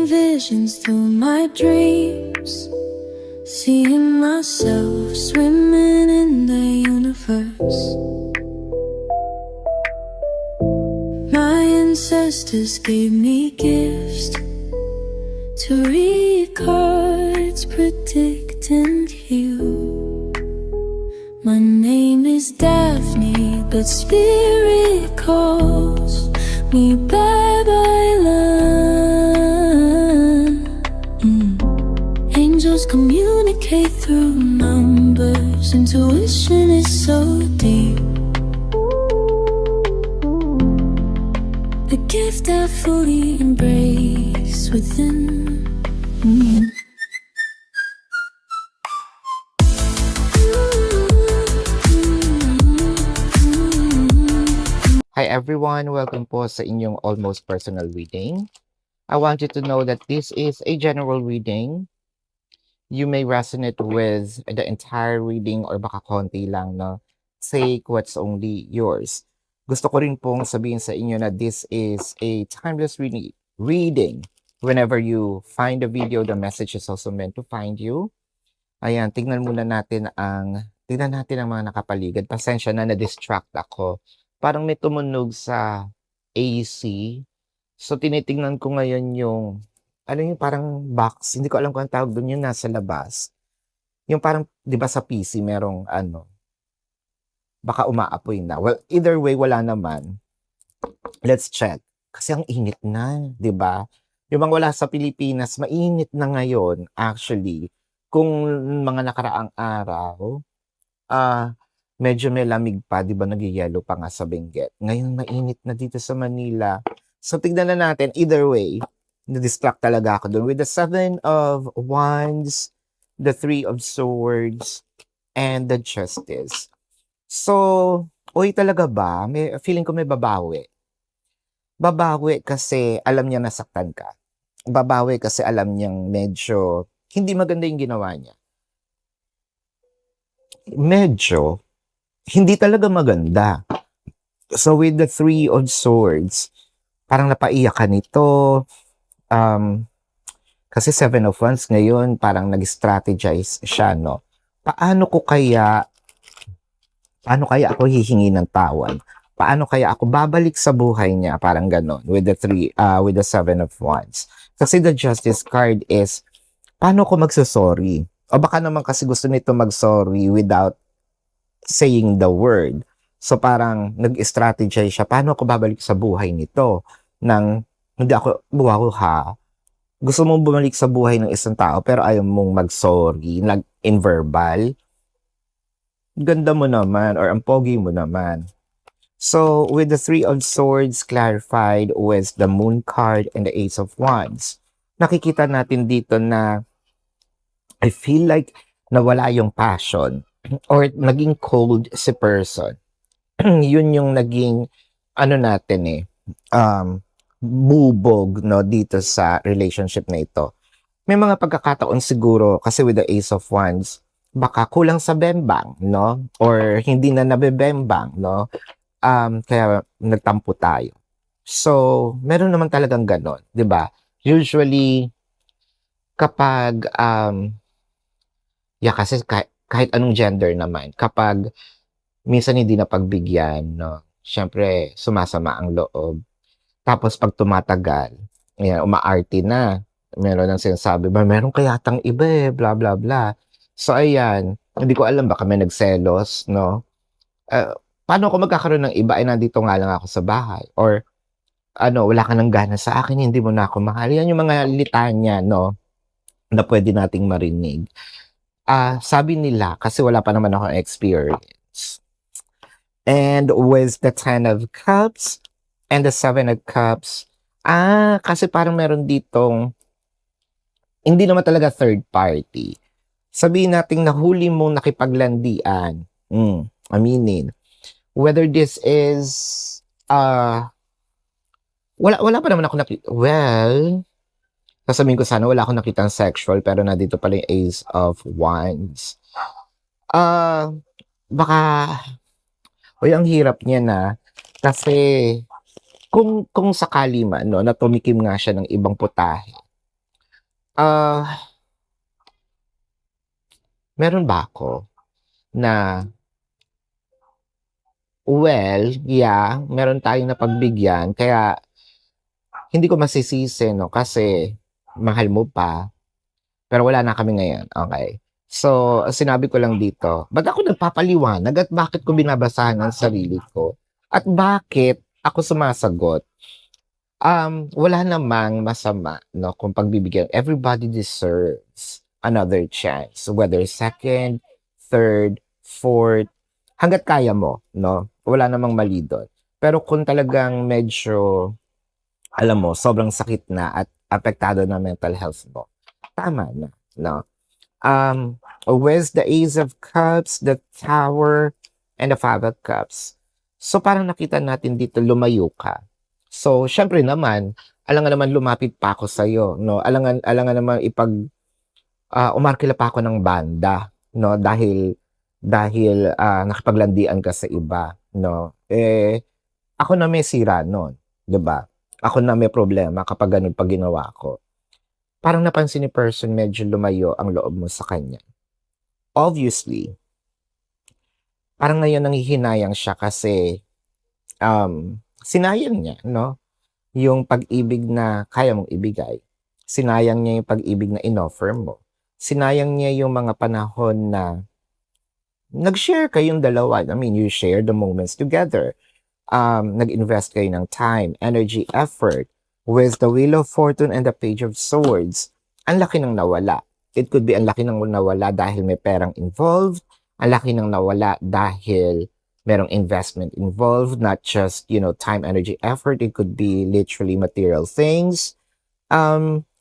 visions through my dreams, seeing myself swimming in the universe. My ancestors gave me gifts to read cards, predict and heal. My name is Daphne, but spirit calls me Babylon. Angels communicate through numbers. Intuition is so deep. The gift I fully embrace within. Hi everyone, welcome po sa inyong almost personal reading. I want you to know that this is a general reading. You may resonate with the entire reading or baka konti lang, no? Take what's only yours. Gusto ko rin pong sabihin sa inyo na this is a timeless reading. Whenever you find a video, the message is also meant to find you. Ayan, tingnan natin ang mga nakapaligid. Pasensya na, na-distract ako. Parang may tumunog sa AC. So, tinitingnan ko ngayon yung, yung parang box. Hindi ko alam kung ang tawag doon yung nasa labas. Yung parang, di ba sa PC, merong baka umaapoy na. Well, either way, wala naman. Let's check. Kasi ang init na, di ba? Yung mga wala sa Pilipinas, mainit na ngayon, actually. Kung mga nakaraang araw, medyo may lamig pa, di ba nagyayelo pa nga sa Benguet. Ngayon mainit na dito sa Manila. So tignan na natin, either way, na-distract talaga ako doon. With the 7 of Wands, the 3 of Swords, and the Justice. So, talaga ba? Feeling ko may babawi. Babawi kasi alam niya nasaktan ka. Babawi kasi alam niyang medyo hindi maganda yung ginawa niya. Medyo hindi talaga maganda. So with the 3 of Swords, parang napaiyak ka nito. Kasi 7 of Wands ngayon, parang nag-strategize siya, no? Paano kaya ako hihingi ng tawad? Paano kaya ako babalik sa buhay niya? Parang ganon, with the 7 of Wands. Kasi the Justice card is, paano ko magsasorry? O baka naman kasi gusto nito mag-sorry without saying the word. So parang nag-strategize siya, paano ako babalik sa buhay nito? Nang hindi ako, ha? Gusto mong bumalik sa buhay ng isang tao pero ayaw mong mag-sorry, in verbal. Ganda mo naman or ang pogi mo naman. So with the 3 of Swords clarified with the Moon card and the Ace of Wands, nakikita natin dito na I feel like nawala yung passion or naging cold si person. Yun yung naging natin bubog, no, dito sa relationship na ito. May mga pagkakataon siguro kasi with the Ace of Wands, baka kulang sa bembang, no? Or hindi na nabebembang, no? Kaya nagtampo tayo. So, meron naman talagang ganon, 'di ba? Usually kapag kasi kahit anong gender naman, kapag minsan hindi na pagbigyan, no, syempre sumasama ang loob. Tapos pag tumatagal, ayan, umaarte na. Meron nang sinasabi, meron kayatang iba blah blah blah. So ayan, hindi ko alam baka may nagselos, no? Paano ako magkakaroon ng iba? Nandito nga lang ako sa bahay. Or wala ka ng gana sa akin, hindi mo na ako mahal. Yan yung mga litanya, no, na pwede nating marinig. Sabi nila, kasi wala pa naman ako experience. And with the 10 of Cups and the 7 of Cups, kasi parang meron ditong, hindi naman talaga third party. Sabihin natin nahuli mong nakipaglandian. Aminin. Whether this is, wala pa naman ako sasabihin ko sana wala akong nakitang sexual pero nandito pala yung Ace of Wands. Baka, ang hirap niya na kasi kung sakali man, no, na tumikim nga siya ng ibang putahe, Ah, meron ba ako na well, yeah, meron tayong napagbigyan kaya hindi ko masisisi 'no, kasi mahal mo pa, pero wala na kami ngayon, okey. So, ang sinabi ko lang dito, ba't ako nagpapaliwanag at bakit ko binabasahan ang sarili ko at bakit ako sumasagot? Wala namang masama 'no, kung pagbibigyan everybody deserves another chance, whether second, third, fourth, hangga't kaya mo 'no, wala namang mali dun. Pero kung talagang medyo, alam mo, sobrang sakit na at apektado na mental health mo, tama na 'no. With the Ace of Cups, the Tower, and the Five of Cups. So, parang nakita natin dito lumayo ka. So, siyempre naman, alangan naman lumapit pa ako sa'yo 'no, alangan naman umarkila pa ako ng banda 'no, dahil nakipaglandian ka sa iba 'no. Eh, ako na may sira nun, 'di ba? Ako na may problema kapag ganun 'pag ginawa ko. Parang napansin ni person medyo lumayo ang loob mo sa kanya. Obviously, parang ngayon nanghihinayang siya kasi, sinayang niya 'no, yung pag-ibig na kaya mong ibigay. Sinayang niya yung pag-ibig na inoffer mo. Sinayang niya yung mga panahon na nag-share kayong dalawa. I mean, you share the moments together. Nag-invest kayo ng time, energy, effort. With the Wheel of Fortune and the Page of Swords, ang laki ng nawala. It could be ang laki ng nawala dahil may perang involved, ang laki ng nawala dahil merong investment involved, not just, time, energy, effort. It could be literally material things.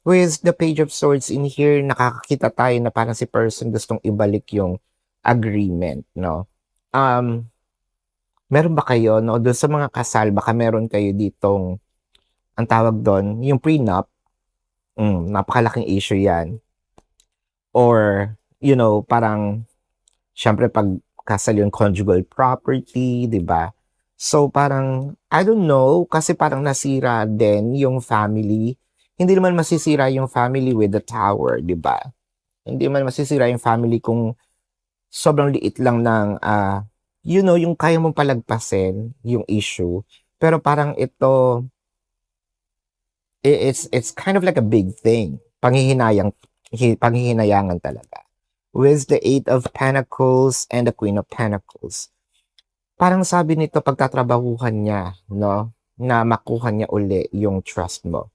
With the Page of Swords in here, nakakakita tayo na parang si person gustong ibalik yung agreement, no? Meron ba kayo, no, doon sa mga kasal, baka meron kayo ditong, ang tawag doon, yung prenup, napakalaking issue yan. Or, parang, syempre pag kasal yung conjugal property, di ba? So, parang, I don't know, kasi parang nasira din yung family. Hindi naman masisira yung family with the Tower, di ba? Hindi naman masisira yung family kung sobrang liit lang ng, yung kaya mong palagpasin yung issue. Pero parang ito, it's kind of like a big thing. Panghihinayangan talaga. With the Eight of Pentacles and the Queen of Pentacles. Parang sabi nito, pagtatrabahuhan niya, no, na makuha niya uli yung trust mo.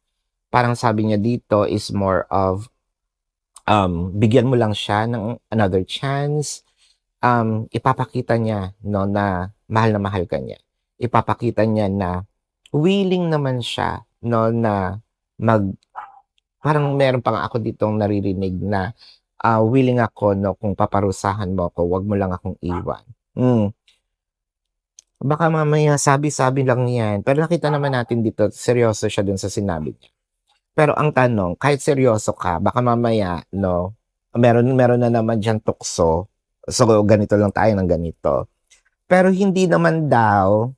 Parang sabi niya dito is more of, bigyan mo lang siya ng another chance. Ipapakita niya, no, na mahal ka niya. Ipapakita niya na willing naman siya, no, na parang meron pa nga ako ditong naririnig na willing ako, no, kung paparusahan mo ako, wag mo lang akong iwan. Baka mamaya sabi-sabi lang yan. Pero nakita naman natin dito, seryoso siya dun sa sinabi niya. Pero ang tanong, kahit seryoso ka, baka mamaya, no, meron na naman dyan tukso. So, ganito lang tayo ng ganito. Pero hindi naman daw,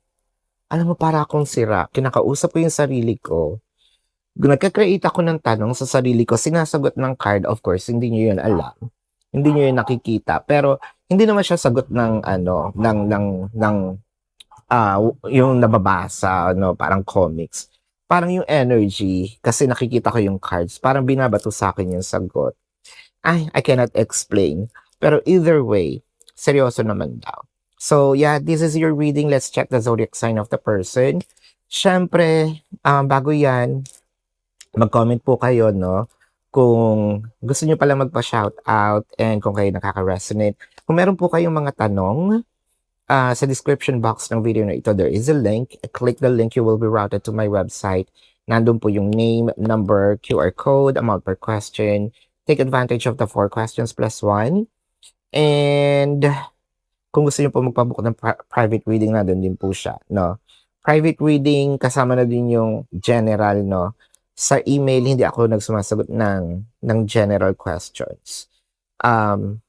alam mo, para akong sira. Kinakausap ko yung sarili ko. Nagka-create ako ng tanong sa sarili ko, sinasagot ng card, of course, hindi nyo yun alam. Hindi nyo yun nakikita. Pero, hindi naman siya sagot ng, yung nababasa, no, parang comics. Parang yung energy, kasi nakikita ko yung cards, parang binabato sa akin yung sagot. I cannot explain. Pero either way, seryoso naman daw. So, yeah, this is your reading. Let's check the zodiac sign of the person. Siyempre, bago yan, mag-comment po kayo, no? Kung gusto nyo pala magpa-shout out and kung kayo nakaka-resonate. Kung meron po kayong mga tanong, sa description box ng video na ito, there is a link. Click the link, you will be routed to my website. Nandun po yung name, number, QR code, amount per question. Take advantage of the 4 questions plus 1. And kung gusto niyo po magpabook ng private reading, nandun din po siya, no? Private reading, kasama na din yung general, no? Sa email, hindi ako nagsumasagot ng general questions.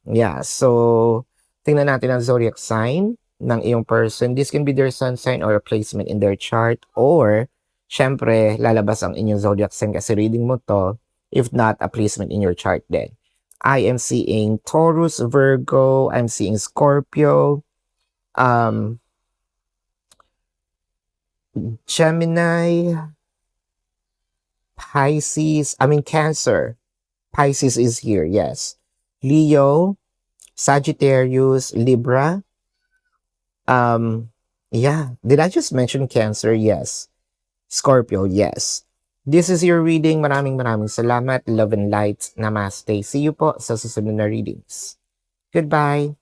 Yeah, so, tingnan natin ang zodiac sign ng iyong person. This can be their sun sign or a placement in their chart, or syempre lalabas ang inyong zodiac sign kasi reading mo to, if not a placement in your chart then. I am seeing Taurus, Virgo, I'm seeing Scorpio, Gemini, Cancer. Pisces is here, yes. Leo, Sagittarius, Libra. Yeah. Did I just mention Cancer? Yes. Scorpio, yes. This is your reading. Maraming salamat. Love and light. Namaste. See you po sa susunod na readings. Goodbye.